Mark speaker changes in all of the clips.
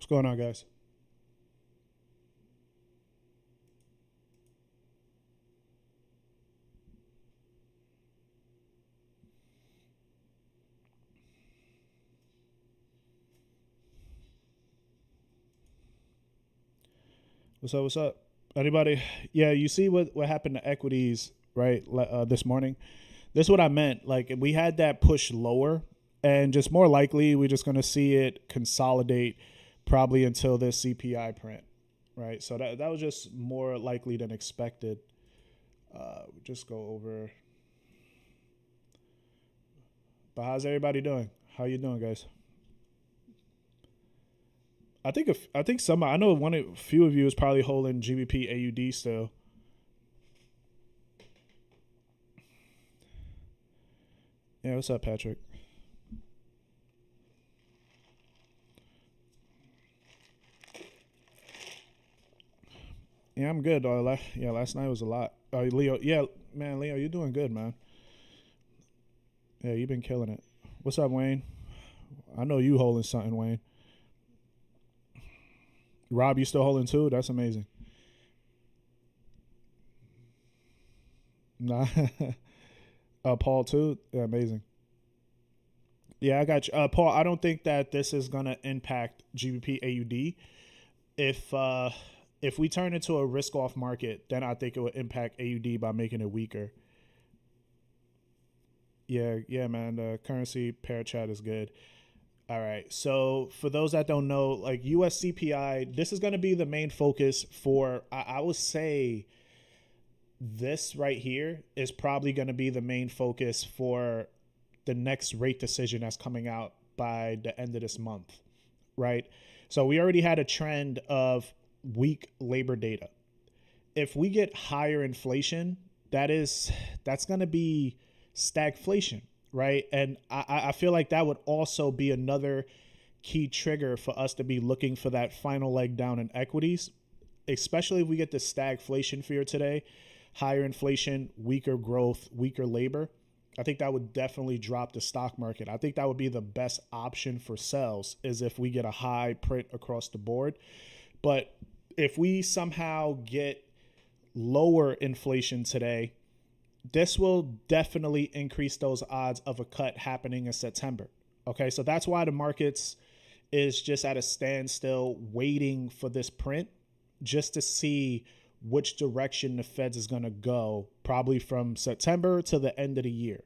Speaker 1: What's going on, guys? What's up? What's up? Anybody? Yeah, you see what happened to equities, right? This morning. This is what I meant. Like we had that push lower, and just more likely we're just going to see it consolidate probably until this CPI print, right? So that was just more likely than expected. Just go over. But how's everybody doing? How you doing, guys? I think some I know a few of you is probably holding GBP AUD still. Yeah, what's up, Patrick? Yeah, I'm good. Last night was a lot. Leo, yeah, man, Leo, you're doing good, man. Yeah, you've been killing it. What's up, Wayne? I know you holding something, Wayne. Rob, you still holding too? That's amazing. Nah, Paul too. Yeah, amazing. Yeah, I got you, Paul. I don't think that this is gonna impact GBP AUD. If we turn into a risk off market, then I think it would impact AUD by making it weaker. Yeah, man. The currency pair chat is good. All right. So for those that don't know, like US CPI, this is going to be the main focus for, I would say this right here is probably going to be the main focus for the next rate decision that's coming out by the end of this month, right? So we already had a trend of weak labor data. If we get higher inflation, that's going to be stagflation, right? And I feel like that would also be another key trigger for us to be looking for that final leg down in equities, especially if we get the stagflation fear today, higher inflation, weaker growth, weaker labor. I think that would definitely drop the stock market. I think that would be the best option for sales is if we get a high print across the board. But if we somehow get lower inflation today, this will definitely increase those odds of a cut happening in September. Okay, so that's why the markets is just at a standstill waiting for this print just to see which direction the Feds is going to go, probably from September to the end of the year.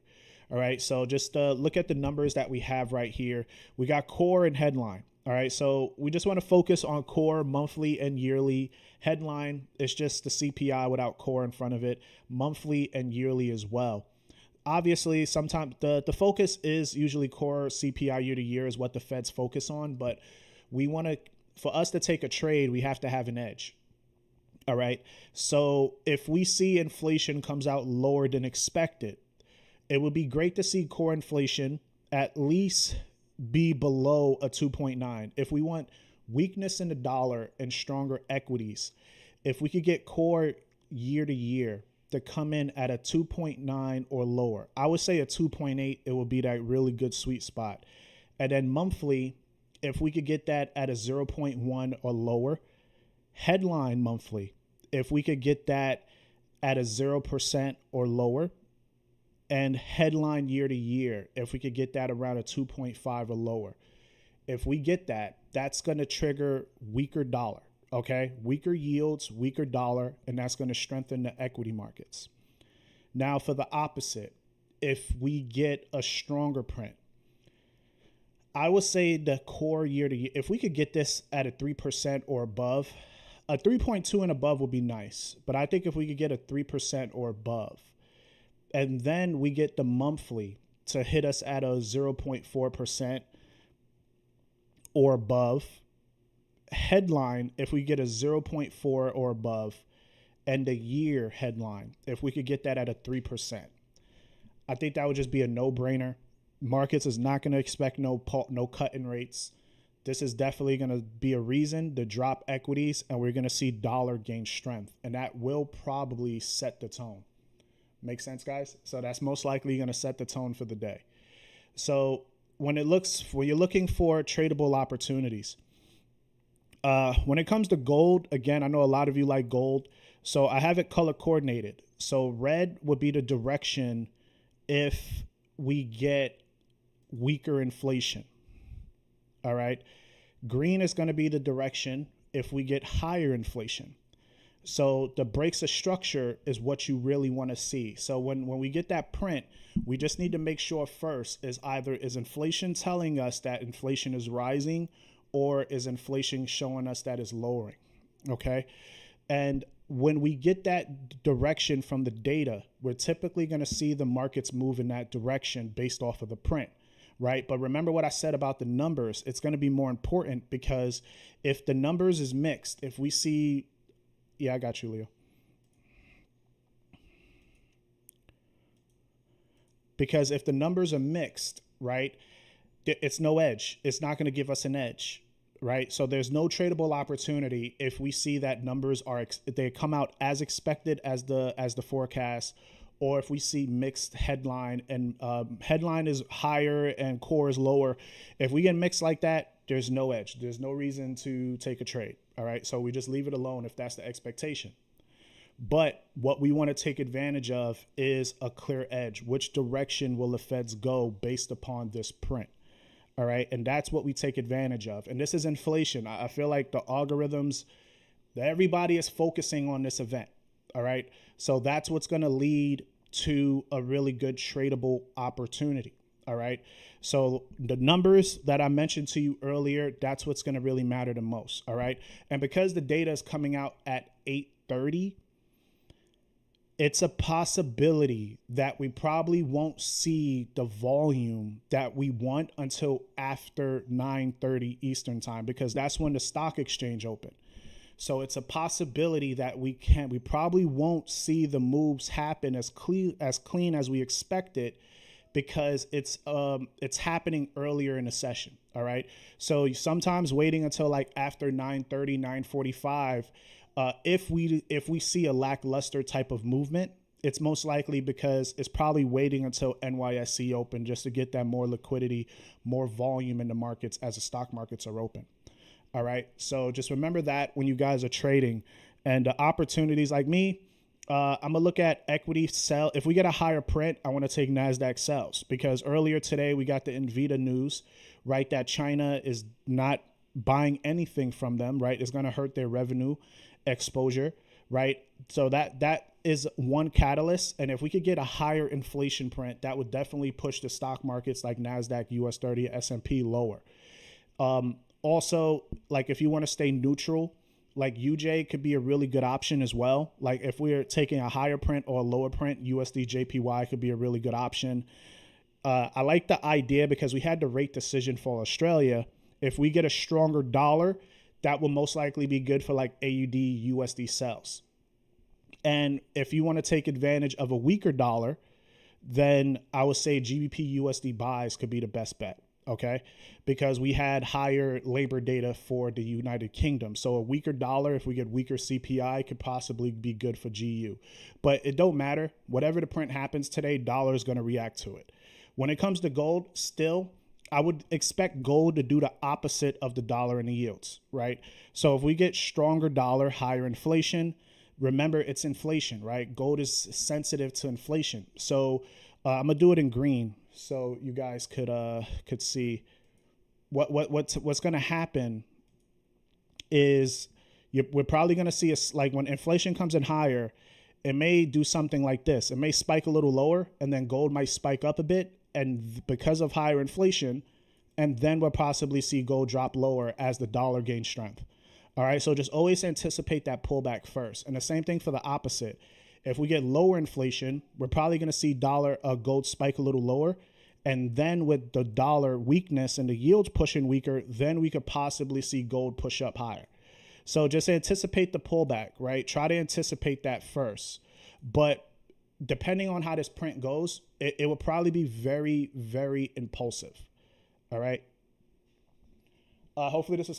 Speaker 1: All right, so just look at the numbers that we have right here. We got core and headline. All right, so we just want to focus on core monthly and yearly. Headline is just the CPI without core in front of it, monthly and yearly as well. Obviously, sometimes the focus is usually core CPI year to year is what the Feds focus on, but for us to take a trade, we have to have an edge. All right, so if we see inflation comes out lower than expected, it would be great to see core inflation at least be below a 2.9. If we want weakness in the dollar and stronger equities, if we could get core year to year to come in at a 2.9 or lower, I would say a 2.8, it would be that really good sweet spot. And then monthly, if we could get that at a 0.1 or lower, headline monthly, if we could get that at a 0% or lower, and headline year to year, if we could get that around a 2.5 or lower. If we get that, that's going to trigger weaker dollar, okay? Weaker yields, weaker dollar, and that's going to strengthen the equity markets. Now for the opposite, if we get a stronger print, I would say the core year to year, if we could get this at a 3% or above, a 3.2 and above would be nice. But I think if we could get a 3% or above, and then we get the monthly to hit us at a 0.4% or above. Headline, if we get a 0.4 or above, and the year headline, if we could get that at a 3%. I think that would just be a no-brainer. Markets is not going to expect no cut in rates. This is definitely going to be a reason to drop equities, and we're going to see dollar gain strength, and that will probably set the tone. Make sense, guys? So that's most likely going to set the tone for the day. So when you're looking for tradable opportunities, When it comes to gold, again, I know a lot of you like gold, so I have it color coordinated. So red would be the direction if we get weaker inflation. All right. Green is going to be the direction if we get higher inflation. So the breaks of structure is what you really want to see. So when we get that print, we just need to make sure first is either is inflation telling us that inflation is rising, or is inflation showing us that it's lowering. Okay. And when we get that direction from the data, we're typically going to see the markets move in that direction based off of the print, right? But remember what I said about the numbers. It's going to be more important, because if the numbers is mixed, if we see, yeah, I got you, Leo. Because if the numbers are mixed, right, it's no edge. It's not going to give us an edge, right? So there's no tradable opportunity if we see that numbers are they come out as expected as the forecast, or if we see mixed headline and headline is higher and core is lower. If we get mixed like that, there's no edge. There's no reason to take a trade. All right, so we just leave it alone if that's the expectation. But what we want to take advantage of is a clear edge. Which direction will the Feds go based upon this print? All right. And that's what we take advantage of. And this is inflation. I feel like the algorithms, everybody is focusing on this event. All right. So that's what's going to lead to a really good tradable opportunity. All right. So the numbers that I mentioned to you earlier, that's what's going to really matter the most. All right. And because the data is coming out at 8:30, it's a possibility that we probably won't see the volume that we want until after 9:30 Eastern time, because that's when the stock exchange open. So it's a possibility that we probably won't see the moves happen as clean as we expected, because it's happening earlier in the session. All right. So sometimes waiting until like after 9:30, 9:45, if we see a lackluster type of movement, it's most likely because it's probably waiting until NYSE open just to get that more liquidity, more volume in the markets as the stock markets are open. All right. So just remember that when you guys are trading, and opportunities like me, I'm gonna look at equity sell. If we get a higher print, I want to take NASDAQ sells, because earlier today we got the Nvidia news, right? That China is not buying anything from them, right? It's going to hurt their revenue exposure, right? So that is one catalyst. And if we could get a higher inflation print, that would definitely push the stock markets like NASDAQ, US 30, S&P lower. Also, like if you want to stay neutral, like UJ could be a really good option as well. Like if we're taking a higher print or a lower print, USD JPY could be a really good option. I like the idea because we had the rate decision for Australia. If we get a stronger dollar, that will most likely be good for like AUD USD sells. And if you want to take advantage of a weaker dollar, then I would say GBP USD buys could be the best bet. Okay, because we had higher labor data for the United Kingdom. So a weaker dollar, if we get weaker CPI, could possibly be good for GU. But it don't matter. Whatever the print happens today, dollar is going to react to it. When it comes to gold, still, I would expect gold to do the opposite of the dollar and the yields, right? So if we get stronger dollar, higher inflation, remember it's inflation, right? Gold is sensitive to inflation. So I'm gonna do it in green so you guys could see what's gonna happen is we're probably gonna see like when inflation comes in higher, it may do something like this. It may spike a little lower, and then gold might spike up a bit, and because of higher inflation, and then we'll possibly see gold drop lower as the dollar gains strength. All right, so just always anticipate that pullback first. And the same thing for the opposite. If we get lower inflation, we're probably going to see gold spike a little lower. And then with the dollar weakness and the yields pushing weaker, then we could possibly see gold push up higher. So just anticipate the pullback, right? Try to anticipate that first. But depending on how this print goes, it will probably be very, very impulsive. All right. Hopefully this is helpful.